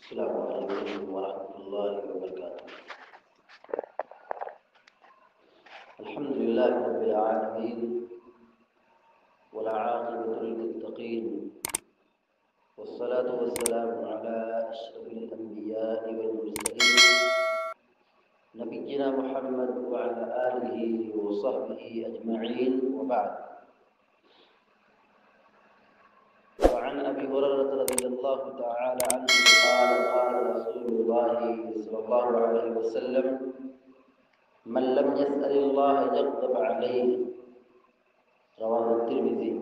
السلام علیکم ورحمۃ اللہ وبرکاتہ۔ الحمد للہ رب العالمین والعاقبۃ للمتقین والصلاة والسلام علی اشرف الانبیاء والمرسلین نبینا محمد وعلی آلہ وصحبہ اجمعین وبعد۔ وعن ابي هريره رضي الله تعالى عنه قال قال رسول الله صلى الله عليه وسلم من لم يسأل الله يغضب عليه، رواه الترمذی۔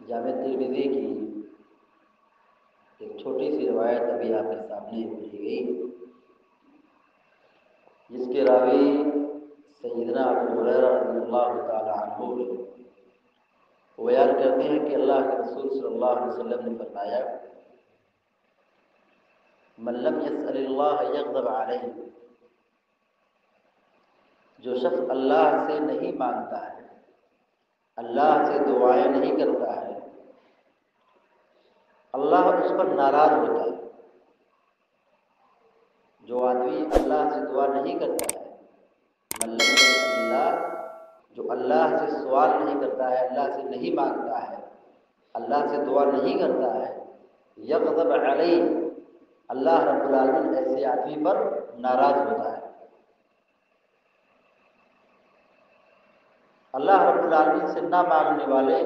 جامع ترمذی کی ایک چھوٹی سی روایت ابھی آپ کے سامنے پڑھی گئی، جس کے راوی سیدنا ابو ہریرہ رضی اللہ تعالی عنہ وہ بیان کرتے ہیں کہ اللہ کے رسول صلی اللہ علیہ وسلم نے فرمایا من لم يسأل اللہ یغضب علیہ، جو شخص اللہ سے نہیں مانگتا ہے، اللہ سے دعائیں نہیں کرتا ہے، اللہ اس پر ناراض ہوتا ہے۔ جو آدمی اللہ سے دعا نہیں کرتا ہے، من لم يسأل اللہ، جو اللہ سے سوال نہیں کرتا ہے، اللہ سے نہیں مانگتا ہے، اللہ سے دعا نہیں کرتا ہے، یغضب علیہ، اللہ رب العالمین ایسے آدمی پر ناراض ہوتا ہے۔ اللہ رب العالمین سے نہ مانگنے والے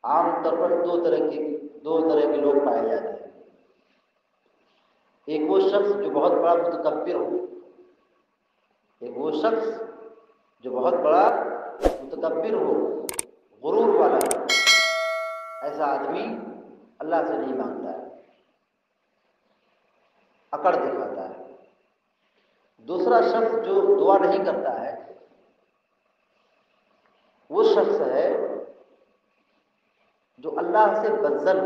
عام طور پر دو طرح کے لوگ پائے جاتے ہیں۔ ایک وہ شخص جو بہت بڑا متکبر ہو، ایک وہ شخص جو بہت بڑا متکبر ہو، غرور والا، ایسا آدمی اللہ سے نہیں مانگتا ہے، اکڑ دکھاتا ہے۔ دوسرا شخص جو دعا نہیں کرتا ہے، وہ شخص ہے جو اللہ سے بدظن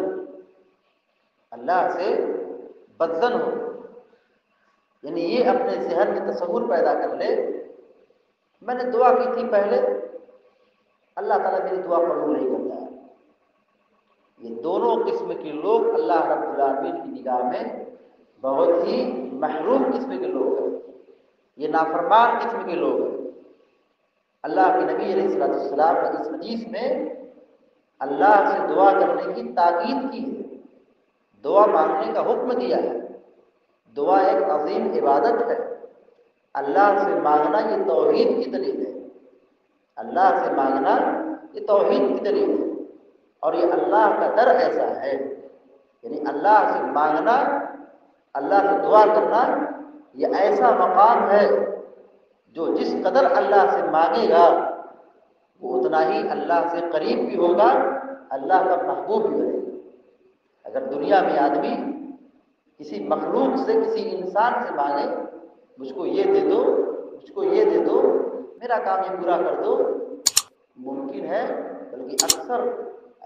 ہو، یعنی یہ اپنے ذہن میں تصور پیدا کر لے میں نے دعا کی تھی پہلے، اللہ تعالیٰ میری دعا قبول نہیں کرتا ہے۔ یہ دونوں قسم کے لوگ اللہ رب العالمین کی نگاہ میں بہت ہی محروم قسم کے لوگ ہیں، یہ نافرمان قسم کے لوگ ہیں۔ اللہ کے نبی علیہ السلام نے اس حدیث میں اللہ سے دعا کرنے کی تاکید کی ہے، دعا مانگنے کا حکم دیا ہے۔ دعا ایک عظیم عبادت ہے، اللہ سے مانگنا یہ توحید کی دلیل ہے، اللہ سے مانگنا یہ توحید کی دلیل ہے۔ اور یہ اللہ کا در ایسا ہے، یعنی اللہ سے مانگنا، اللہ سے دعا کرنا یہ ایسا مقام ہے جو جس قدر اللہ سے مانگے گا وہ اتنا ہی اللہ سے قریب بھی ہوگا، اللہ کا محبوب بھی بنے گا۔ اگر دنیا میں آدمی کسی مخلوق سے، کسی انسان سے مانگے مجھ کو یہ دے دو، مجھ کو یہ دے دو، میرا کام یہ پورا کر دو، ممکن ہے بلکہ اکثر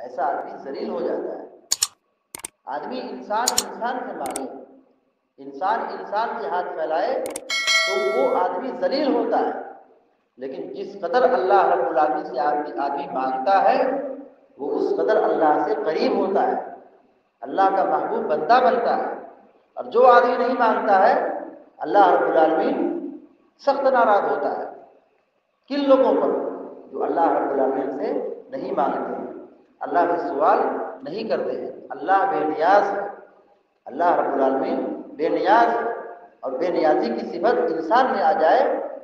ایسا آدمی ذلیل ہو جاتا ہے۔ آدمی انسان سے مانگے، انسان سے ہاتھ پھیلائے تو وہ آدمی ذلیل ہوتا ہے، لیکن جس قدر اللہ رب العالمین سے آدمی مانگتا ہے وہ اس قدر اللہ سے قریب ہوتا ہے، اللہ کا محبوب بندہ بنتا ہے۔ اور جو آدمی نہیں مانگتا ہے اللہ رب العالمین سخت ناراض ہوتا ہے۔ کن لوگوں پر؟ جو اللہ رب العالمین سے نہیں مانگتے ہیں، اللہ سے سوال نہیں کرتے ہیں۔ اللہ بے نیاز ہے، اللہ رب العالمین بے نیاز ہے، اور بے نیازی کی صفت انسان میں آ جائے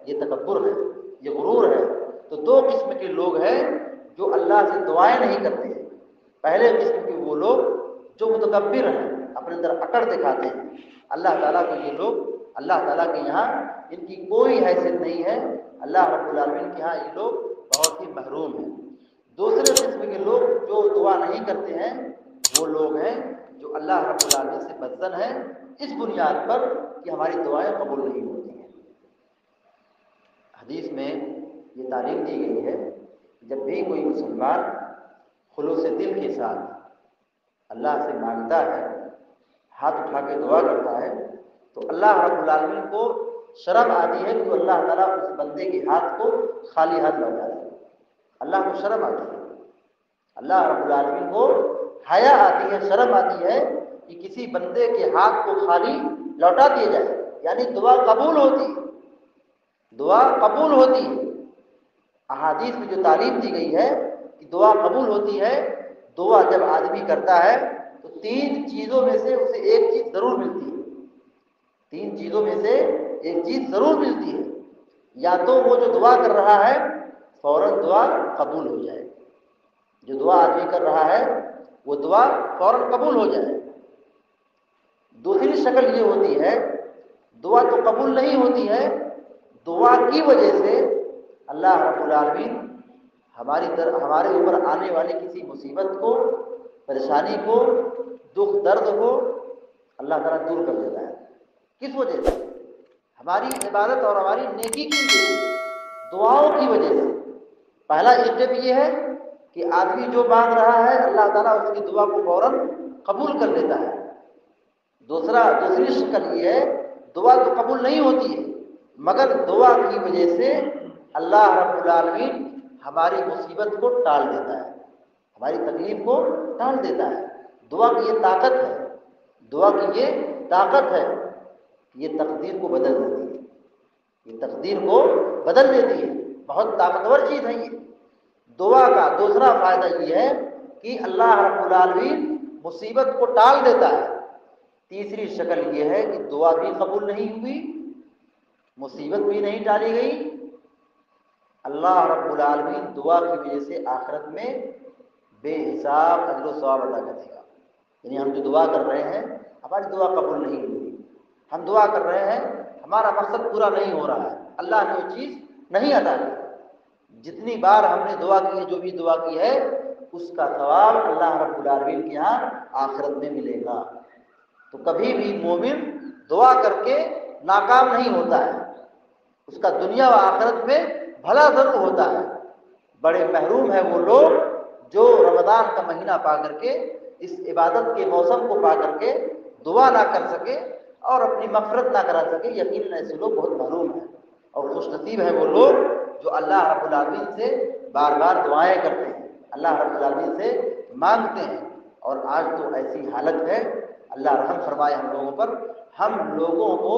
یہ تکبر ہے، یہ غرور ہے۔ تو دو قسم کے لوگ ہیں جو اللہ سے دعائیں نہیں کرتے ہیں۔ پہلے قسم کے وہ لوگ جو متکبر ہیں، اپنے اندر اکڑ دکھاتے ہیں، اللہ تعالیٰ کو یہ لوگ اللہ تعالیٰ کے یہاں ان کی کوئی حیثیت نہیں ہے، اللہ رب العالمین کے یہاں یہ لوگ بہت ہی محروم ہیں۔ دوسرے قسم کے لوگ جو دعا نہیں کرتے ہیں وہ لوگ ہیں جو اللہ رب العالمین سے بدظن ہیں، اس بنیاد پر کہ ہماری دعائیں قبول نہیں ہوتی ہیں۔ حدیث میں یہ تعلیم دی گئی ہے جب بھی کوئی مسلمان خلوص دل کے ساتھ اللہ سے مانگتا ہے، ہاتھ اٹھا کے دعا کرتا ہے، تو اللہ رب العالمین کو شرم آتی ہے کہ اللہ تعالیٰ اس بندے کے ہاتھ کو خالی ہاتھ لوٹا دے۔ اللہ کو شرم آتی ہے، اللہ رب العالمین کو حیا آتی ہے، شرم آتی ہے کہ کسی بندے کے ہاتھ کو خالی لوٹا دیا جائے، یعنی دعا قبول ہوتی ہے، دعا قبول ہوتی ہے۔ احادیث میں جو تعلیم دی گئی ہے کہ دعا قبول ہوتی ہے، دعا جب آدمی کرتا ہے تو تین چیزوں میں سے اسے ایک چیز ضرور ملتی ہے، تین چیزوں میں سے ایک چیز ضرور ملتی ہے، یا تو وہ جو دعا کر رہا ہے فوراً دعا قبول ہو جائے، جو دعا آدمی کر رہا ہے وہ دعا فوراً قبول ہو جائے۔ دوسری شکل یہ ہوتی ہے دعا تو قبول نہیں ہوتی ہے، دعا کی وجہ سے اللہ رب العالمین ہمارے اوپر آنے والی کسی مصیبت کو، پریشانی کو، دکھ درد کو اللہ تعالیٰ دور کر دیتا ہے۔ کس وجہ سے؟ ہماری عبادت اور ہماری نیکی کی وجہ سے، دعاؤں کی وجہ سے۔ پہلا اسٹیپ یہ ہے کہ آدمی جو مانگ رہا ہے اللہ تعالیٰ اس کی دعا کو فوراً قبول کر لیتا ہے۔ دوسری شکل یہ ہے دعا تو قبول نہیں ہوتی ہے، مگر دعا کی وجہ سے اللہ رب العالمین ہماری مصیبت کو ٹال دیتا ہے، ہماری تکلیف کو ٹال دیتا ہے۔ دعا کی یہ طاقت ہے، دعا کی یہ طاقت ہے، یہ تقدیر کو بدل دیتی ہے، یہ تقدیر کو بدل دیتی ہے، بہت طاقتور چیز ہے یہ۔ دعا کا دوسرا فائدہ یہ ہے کہ اللہ رب العالمین مصیبت کو ٹال دیتا ہے۔ تیسری شکل یہ ہے کہ دعا بھی قبول نہیں ہوئی، مصیبت بھی نہیں ٹالی گئی، اللہ رب العالمین دعا کی وجہ سے آخرت میں بے حساب اجر و ثواب عطا کرے گا۔ یعنی ہم جو دعا کر رہے ہیں ہماری دعا قبول نہیں ہوئی، ہم دعا کر رہے ہیں ہمارا مقصد پورا نہیں ہو رہا ہے، اللہ نے وہ چیز نہیں عطا کی۔ جتنی بار ہم نے دعا کی ہے، جو بھی دعا کی ہے، اس کا ثواب اللہ رب العالمین کے یہاں آخرت میں ملے گا۔ تو کبھی بھی مومن دعا کر کے ناکام نہیں ہوتا ہے، اس کا دنیا و آخرت میں بھلا ضرور ہوتا ہے۔ بڑے محروم ہیں وہ لوگ جو رمضان کا مہینہ پا کر کے، اس عبادت کے موسم کو پا کر کے دعا نہ کر سکے اور اپنی مغفرت نہ کرا سکے۔ یقیناً ایسے لوگ بہت محروم ہیں، اور خوش نصیب ہیں وہ لوگ جو اللہ رب العالمین سے بار بار دعائیں کرتے ہیں، اللہ رب العالمین سے مانگتے ہیں۔ اور آج تو ایسی حالت ہے، اللہ رحم فرمائے ہم لوگوں پر، ہم لوگوں کو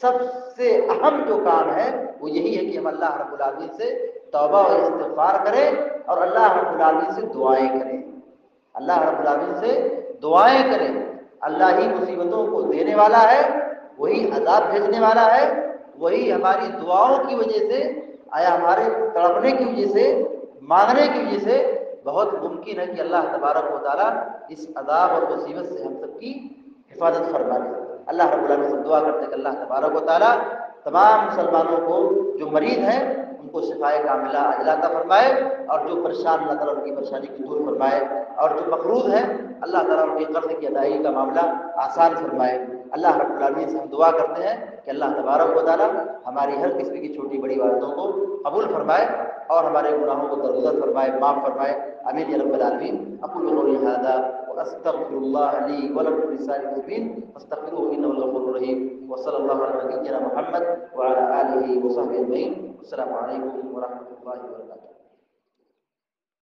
سب سے اہم جو کام ہے وہ یہی ہے کہ ہم اللہ رب العالمین سے توبہ اور استغفار کریں اور اللہ رب العالمین سے دعائیں کریں، اللہ رب العالمین سے دعائیں کریں۔ اللہ ہی مصیبتوں کو دینے والا ہے، وہی عذاب بھیجنے والا ہے، وہی ہماری دعاؤں کی وجہ سے، آیا ہمارے تڑپنے کی وجہ سے، مانگنے کی وجہ سے بہت ممکن ہے کہ اللہ تبارک و تعالیٰ اس عذاب اور مصیبت سے ہم سب کی حفاظت فرما لے۔ اللہ رب العالمین سے دعا کرتے ہیں کہ اللہ تبارک و تعالیٰ تمام مسلمانوں کو جو مریض ہیں ان کو شفائے کاملہ عاجلہ عطا فرمائے، اور جو پریشان اللہ تعالیٰ ان کی پریشانی کو دور فرمائے، اور جو مقروض ہیں اللہ تعالیٰ ان کے قرض کی ادائیگی کا معاملہ آسان فرمائے۔ اللہ رب العالمین سے ہم دعا کرتے ہیں کہ اللہ تبارک و تعالیٰ ہماری ہر قسم کی چھوٹی بڑی باتوں کو قبول فرمائے اور ہمارے گناہوں کو درگزر فرمائے، معاف فرمائے، آمین یا رب العالمین۔ اقول قولی ھذا واستغفر اللہ لی ولکم ولسائر المسلمین فاستغفروہ انہ هو الغفور الرحیم، وصلی اللہ علی نبینا محمد وعلی آلہ وصحبہ اجمعین۔ السلام علیکم ورحمۃ اللہ وبرکاتہ۔